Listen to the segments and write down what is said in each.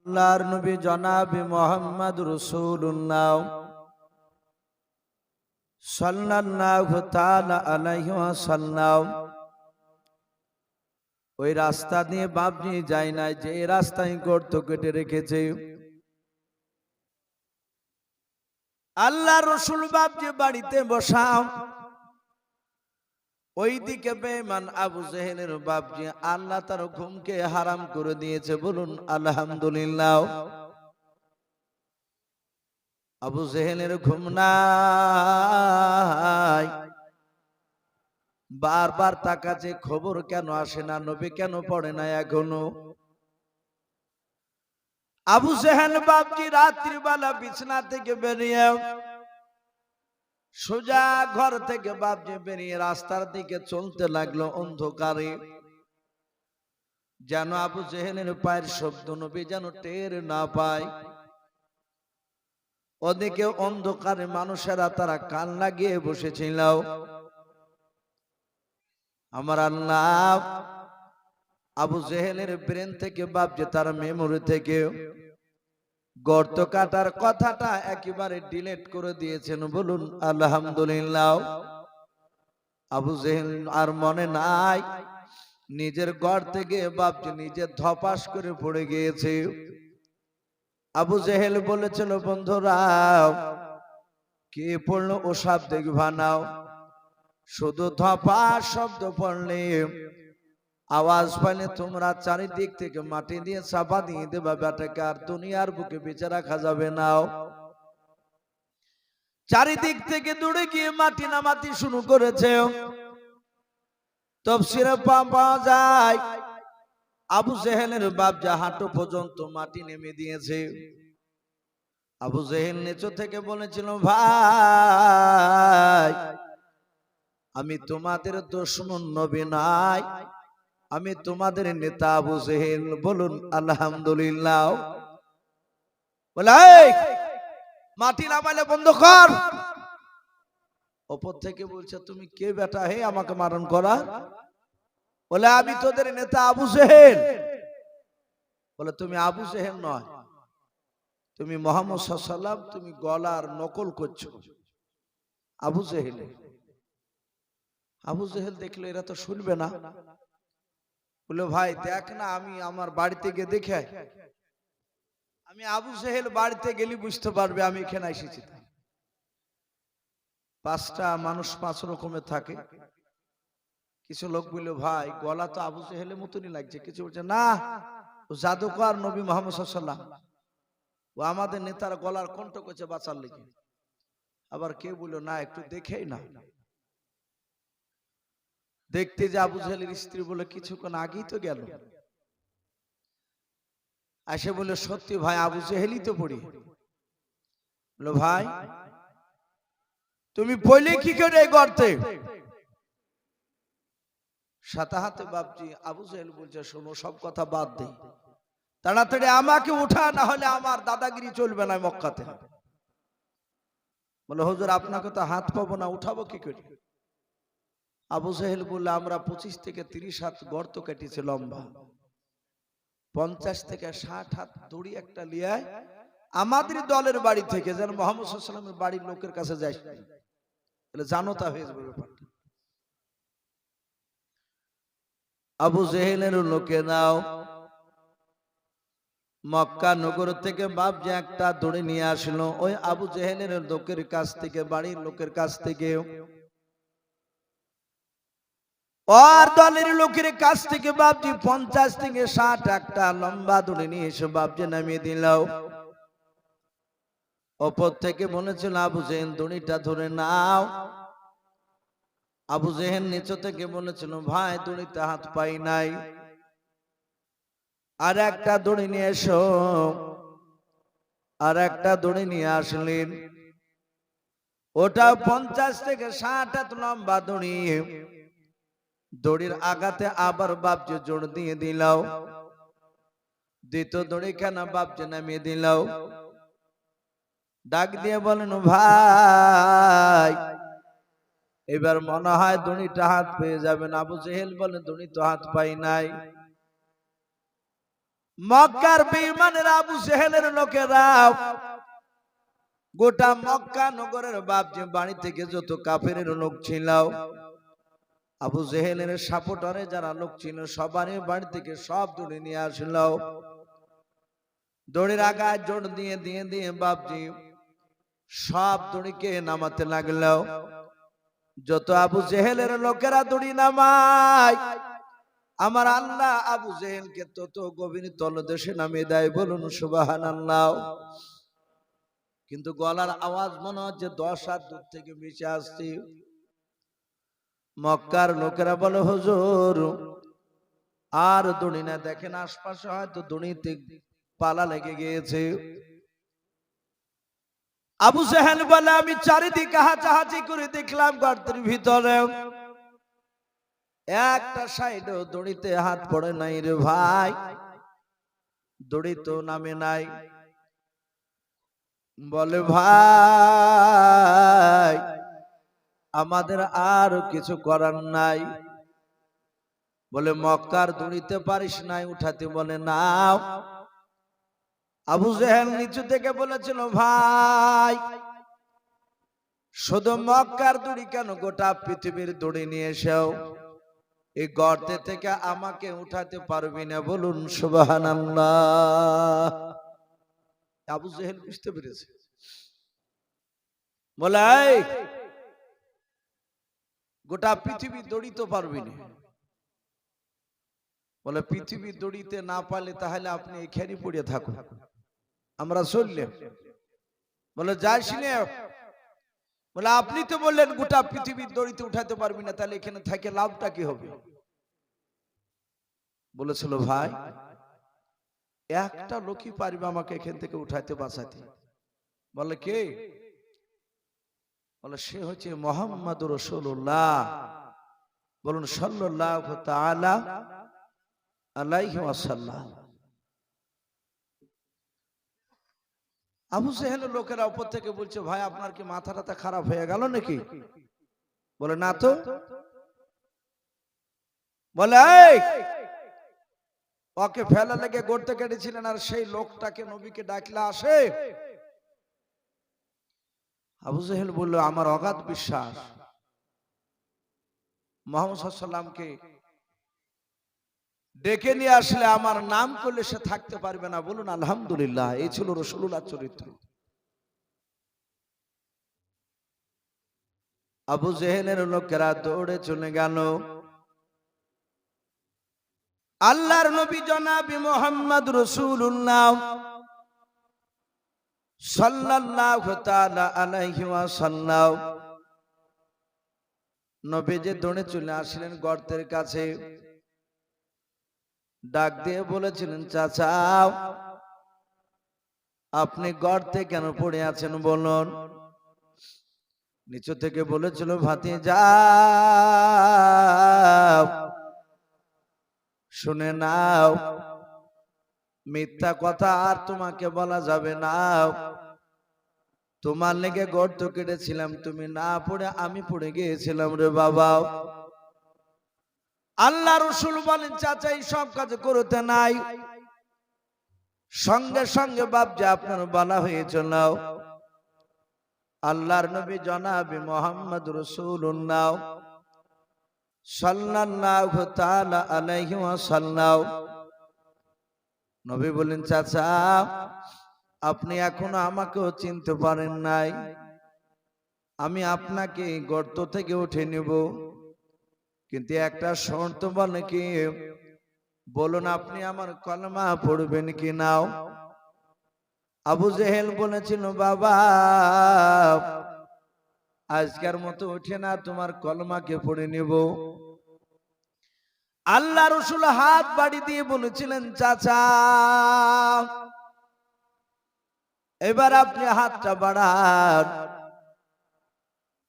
আল্লাহর নবী জনাবে মুহাম্মদ রাসূলুল্লাহ সাল্লাল্লাহু তাআলা আলাইহি ওয়াসাল্লাম ওই রাস্তা দিয়ে বাপজি যায় না, যে রাস্তায় গর্ত কেটে রেখেছে। আল্লাহর রাসূল বাপজি বাড়িতে বসা, ওইদিকে বেঈমান আবু জেহেলের বাপজি আল্লাহ তার ঘুমকে হারাম করে দিয়েছে। বলুন আলহামদুলিল্লাহ। আবু জেহেলের ঘুম নাই, বারবার তাকাচ্ছে খবর কেন আসে না, নবী কেন পড়ে না এখনো। আবু জেহেল বাপজি রাত্রিবেলা বিছানা থেকে বেরিয়ে সোজা ঘর থেকে বাপজি বেরিয়ে রাস্তার দিকে চলতে লাগলো অন্ধকারে, যেন আবু জেহেলের পায়ের শব্দ নবী যেন টের না পায়। ওদিকে অন্ধকারে মানুষেরা তারা কান লাগিয়ে বসেছিল। আমার আল্লাহ আবু জেহেলের ব্রেন থেকে বাপজি তার মেমোরি থেকে গর্ত কাটার কথাটা একেবারে ডিলিট করে দিয়েছেন। বলুন আলহামদুলিল্লাহ। আবু জেহেল আর মনে নাই, নিজের গড় থেকে বাপজি নিজে ধপাস করে পড়ে গিয়েছে। আবু জেহেল বলেছিল, বন্ধুরা কে পড়লো ও সব দেখবা নাও, শুধু ধপাস শব্দ পড়লে, আওয়াজ পাইলে তোমরা চারিদিক থেকে মাটি দিয়ে চাপা দিয়ে দেবা বেটাকে, আর দুনিয়ার বুকে বেঁচে রাখা যাবে না। চারিদিক থেকে দৌড়ে গিয়ে মাটি নামাতে শুরু করেছে। তাফসীরে পাওয়া যায় আবু জেহেলের বাপ হাঁটু পর্যন্ত মাটি নেমে দিয়েছে। আবু জেহেল নিচু থেকে বলেছিল, ভাই আমি তোমাদের দুশমন নবী নাই, আমি তোমাদের নেতা আবু জেহেল। বলুন আলহামদুলিল্লাহ। বলে মাটি নামাইলে বন্ধ কর। ওপর থেকে বলছে, তুমি কে বেটা হে আমাকে মারণ করা? বলে আমি তোদের নেতা আবু জেহেল। বলে তুমি আবু জেহেল নয়, তুমি মুহাম্মদ সাল্লাল্লাহু আলাইহি ওয়াসাল্লাম, তুমি গলার নকল করছো আবু জেহেল। আবু জেহেল দেখলো এরা তো শুনবে না। বলে ভাই দেখ না, আমি আমার বাড়িতে গিয়ে দেখে, আমি আবু জেহেল বাড়িতে গেলে বুঝতে পারবে আমি এখানে এসেছি। পাঁচটা মানুষ পাঁচ রকমের থাকে। কিছু লোক বললো ভাই গলা তো আবু জেহেলের মতনই লাগছে, কিছু বলছে না ও জাদুকর নবী মুহাম্মদ সাল্লাল্লাহু আলাইহি ওয়াসাল্লাম, ও আমাদের নেতার গলার কণ্ঠ করছে বাঁচার লেগে। আবার কেউ বললো না একটু দেখেই না। দেখতে যে আবু জেহেলের স্ত্রী বলে কিছুক্ষণ আগেই তো গেল, এসে বলে সত্যি ভাই আবু জেহেলই তো পড়ি। বললো ভাই তুমি পড়লে কি করে গর্তে? সাথে হাতে বাপজি আবু জেহেল বলছে, শোনো সব কথা বাদ দে, তাড়াতাড়ি আমাকে উঠা, না হলে আমার দাদাগিরি চলবে না মক্কাতে। বলে হুজুর আপনাকে তো হাত পাবো না, উঠাবো কি করে? আবু জেহেল বললে আমরা 25 থেকে 30 হাত গর্ত কেটেছে লম্বা, 50 থেকে 60 হাত দড়ি একটা লিয়ায় আমাদের দলের বাড়ি থেকে যেন মুহাম্মদ সাল্লাল্লাহু আলাইহি ওয়াসাল্লামের বাড়ির লোকের কাছে যায়, বলে জানো তা হয়ে যাবে ব্যাপারটা। আবু জেহেলের লোকেরাও মক্কা নগর থেকে বাপ যে একটা দড়ি নিয়ে আসলো, ওই আবু জেহেলের লোকের কাছ থেকে, বাড়ির লোকের কাছ থেকে, ওর দলের লোকের কাছ থেকে বাপজি 50 থেকে 60 একটা লম্বা দড়ি নিয়ে এসে বাপজি নামিয়ে দিল। ওপর থেকে বলেছিল আবু জেহেল দড়িটা ধরে নাও। আবু জেহেল নিচে থেকে বলেছিল ভাই দড়িতে হাত পাই নাই, আর একটা দড়ি নিয়ে এসো। আর একটা দড়ি নিয়ে আসলেন, ওটা 50 থেকে 60 হাত লম্বা দড়ি। দড়ির আঘাতে আবার বাপজি জোর দিয়ে দিলাও, দ্বিতীয় দড়ি কেন বাপজি নামিয়ে দিলাও। ডাক দিয়ে বলেন ভাই এবার মনে হয় দড়িটা হাত পেয়ে যাবেন। আবু জেহেল বলে দড়ি তো হাত পাই নাই। মক্কার বেঈমানের আবু জেহেলের লোকেরা গোটা মক্কা নগরের বাপজি বাড়ি থেকে যত কাফেরের লোক ছিল, আবু জেহেলের সাপোর্টারে যারা লোক ছিল সবারই বাড়ি থেকে সব দড়ি নিয়ে আসলো। দড়ির আগায় জোর দিয়ে দিয়ে দিয়ে বাপজি সব দড়িকে নামাতে লাগলো। যত আবু জেহেলের লোকেরা দড়ি নামায়, আমার আল্লাহ আবু জেহেলকে তত গভীর তলদেশে নামিয়ে দেয়। বলুন সুবহানাল্লাহ। কিন্তু গলার আওয়াজ মনে হচ্ছে 10 হাত দূর থেকে মিশে আসছে। মক্কার লোকেরা বলে, হুজুর আর দড়ি না, দেখেন আশপাশে হয়তো দড়িতে পালা লেগে গিয়েছে। আবু জেহেল বলে, আমি চারিদিকে হাঁচাহাঁচি করে দেখলাম গর্তের ভিতরে একটা সাইডও দড়িতে হাত পড়ে নাই রে ভাই, দড়ি তো নামে নাই। বলে, ভাই আমাদের আর কিছু করার নাই। বলে, মক্কার দড়িতে পারিস নাই উঠাতে? বলে, নাও। আবু জেহেল নিচু থেকে বলেছিল, ভাই শুধু মক্কার দড়ি কেন, গোটা পৃথিবীর দড়ি নিয়ে এসেও এই গর্তে থেকে আমাকে উঠাতে পারবি না? বলুন সুবহানাল্লাহ। আবু জেহেল বুঝতে পেরেছে। বলে, গোটা পৃথিবীর দড়ি তো পারবি না। বলে, পৃথিবীর দড়িতে না পারলে তাহলে আপনি এখানে পড়ে থাকুন, আমরা চললে। বলে, যাইস না। বলে, আপনি তো বললেন গোটা পৃথিবীর দড়িতে উঠাতে পারবি না, তাহলে এখানে থেকে লাভটা কি হবে? বলেছিল, ভাই একটা লোকই পারবে আমাকে এখান থেকে উঠাতে বাঁচাতে। বলে, কে? বলে, সে হচ্ছে মুহাম্মদুর রাসূলুল্লাহ। বলুন সাল্লাল্লাহু তাআলা আলাইহি ওয়াসাল্লাম। আবু জেহেলের লোকেরা উপর থেকে বলছে, ভাই আপনার কি মাথাটা খারাপ হয়ে গেল নাকি? বলে, না তো। বলে, ওকে ফেলা লেগে গর্তে কেটেছিলেন আর সেই লোকটাকে নবীকে ডাকলে আসে? আবু জেহেল বলল, আমার অগাধ বিশ্বাস মুহাম্মদ সাল্লাল্লাহু আলাইহি ওয়াসাল্লামকে ডেকে নিয়ে আসলে আমার নাম করলে সে থাকতে পারবে না। বলুন আলহামদুলিল্লাহ। এই ছিল রাসূলুল্লাহর চরিত্র। আবু জেহেলের লোকেরা দৌড়ে চলে গেল। আল্লাহর নবী জনাবি মুহাম্মদ রাসূলুল্লাহ সাল্লাল্লাহু তাআলা আলাইহি ওয়াসাল্লাম নবীজি দৌড়ে চলে আসলেন গর্তের কাছে। ডাক দিয়ে বলেছিলেন, চাচা আপনি গর্তে কেন পড়ে আছেন বলুন। নিচু থেকে বলেছিল, ভাতিজা শুনে নাও, মিথ্যা কথা আর তোমাকে বলা যাবে না। তোমার লেগে গর্ত কেটেছিলাম, তুমি না পড়ে আমি পড়ে গিয়েছিলাম রে বাবা। আল্লাহ রাসূল বলেন, চাচা এই সব কাজ করতে নাই, সঙ্গে সঙ্গে বাপ যে আপনার বলা হয়েছিল। আল্লাহর নবী জনাবি মুহাম্মদ রাসূলুল্লাহ সাল্লাল্লাহু তাআলা আলাইহি ওয়াসাল্লাম নবী বলেন, চাচা আপনি এখনো আমাকেও চিনতে পারেন নাই, আমি আপনাকে গর্ত থেকে উঠে নেব, কিন্তু একটা শর্ত। বলে কি? বলুন আপনি আমার কলমা পড়বেন কি নাও? আবু জেহেল বলেছিল, বাবা আজকের মতো উঠে না, তোমার কলমাকে পড়ে নেব। আল্লাহ রাসূল হাত বাড়ি দিয়ে বলেছিলেন, চাচা এবার আপনি হাতটা বাড়ান।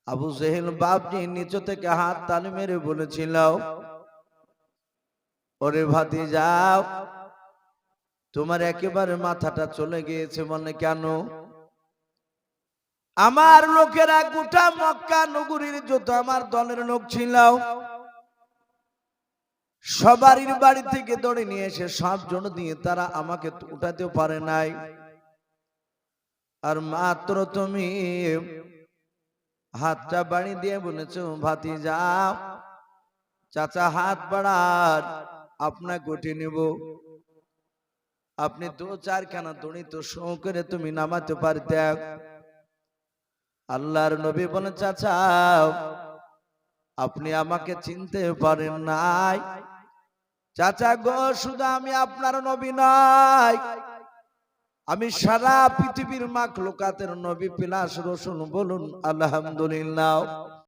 আবু জেহেল বাপজি নিচে থেকে হাত তালি মেরে বলেছিল, ওরে ভাতিজা তোমার একেবারে মাথাটা চলে গিয়েছে। বলে, কেন? আমার লোকেরা গোটা মক্কা নগরীর যত আমার দলের লোক ছিল সবারই বাড়ি থেকে ধরে নিয়ে এসে সবজন দিয়ে তারা আমাকে উঠাতে পারে নাই, আর মাত্র তুমি হাতটা বাড়ি দিয়ে বলেছো ভাতিজা, চাচা হাত বাড়ান, আপনাকে উঠিয়ে নেব। আপনি দু চারখানা দড়ি তো শো করে তুমি নামাতে পারতে। আল্লাহর নবী বলে চাচা আপনি আমাকে চিনতে পারেন নাই। চাচা গো শুধু আমি আপনার নবী নয়, আমি সারা পৃথিবীর মাখলুকাতের নবী প্লাস রসুল, বলুন আলহামদুলিল্লাহ।